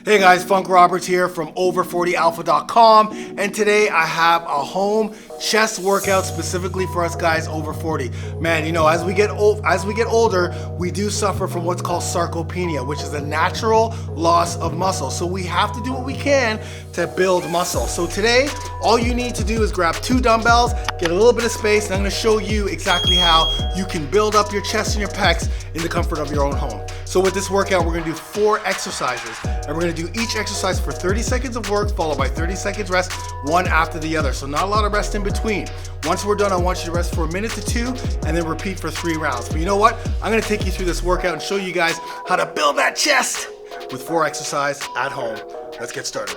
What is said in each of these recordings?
Hey guys, Funk Roberts here from over40alpha.com, and today I have a home chest workout specifically for us guys over 40. Man, you know, as we get older, we do suffer from what's called sarcopenia, which is a natural loss of muscle. So we have to do what we can to build muscle. So today, all you need to do is grab 2 dumbbells, get a little bit of space, and I'm gonna show you exactly how you can build up your chest and your pecs in the comfort of your own home. So with this workout, we're gonna do 4 exercises, and we're gonna do each exercise for 30 seconds of work, followed by 30 seconds rest, one after the other. So not a lot of rest in between. Once we're done, I want you to rest for a minute to 2, and then repeat for 3 rounds. But you know what? I'm gonna take you through this workout and show you guys how to build that chest with 4 exercises at home. Let's get started.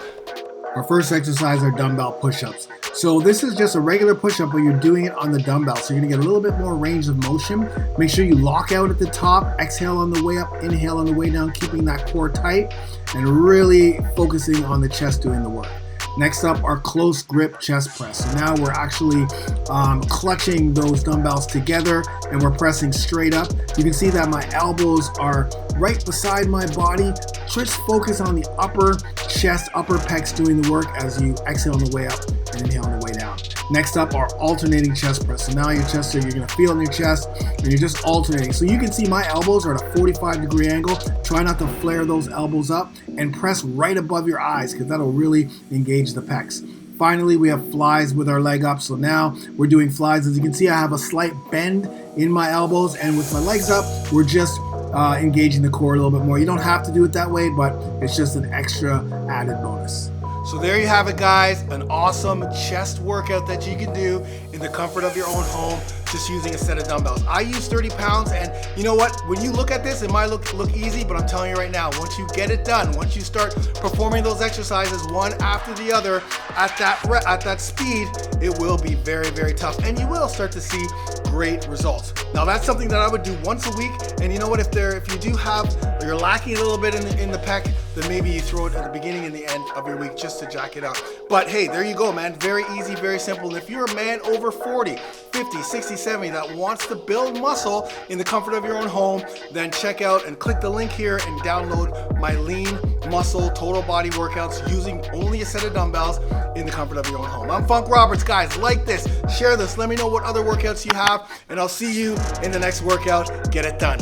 Our first exercise are dumbbell push-ups. So this is just a regular push-up, but you're doing it on the dumbbell. So you're gonna get a little bit more range of motion. Make sure you lock out at the top, exhale on the way up, inhale on the way down, keeping that core tight, and really focusing on the chest doing the work. Next up, our close grip chest press. So now we're actually clutching those dumbbells together and we're pressing straight up. You can see that my elbows are right beside my body. Just focus on the upper chest, upper pecs doing the work as you exhale on the way up and inhale on the way down. Next up, our alternating chest press. So now your chest, so you're gonna feel in your chest and you're just alternating. So you can see my elbows are at a 45-degree angle. Try not to flare those elbows up and press right above your eyes because that'll really engage the pecs. Finally, we have flies with our leg up. So now we're doing flies. As you can see, I have a slight bend in my elbows, and with my legs up, we're just engaging the core a little bit more. You don't have to do it that way, but it's just an extra added bonus. So there you have it, guys, an awesome chest workout that you can do in the comfort of your own home, just using a set of dumbbells. I use 30 pounds, and you know what? When you look at this, it might look easy, but I'm telling you right now, once you get it done, once you start performing those exercises one after the other at that speed, it will be very, very tough, and you will start to see great results. Now that's something that I would do once a week, and you know what? If you do have, or you're lacking a little bit in the pec, then maybe you throw it at the beginning and the end of your week just to jack it up. But hey, there you go, man. Very easy, very simple. And if you're a man over 40, 50, 60, 70 that wants to build muscle in the comfort of your own home, then check out and click the link here and download my lean muscle total body workouts using only a set of dumbbells in the comfort of your own home. I'm Funk Roberts, guys. Like this, share this, let me know what other workouts you have, and I'll see you in the next workout. Get it done.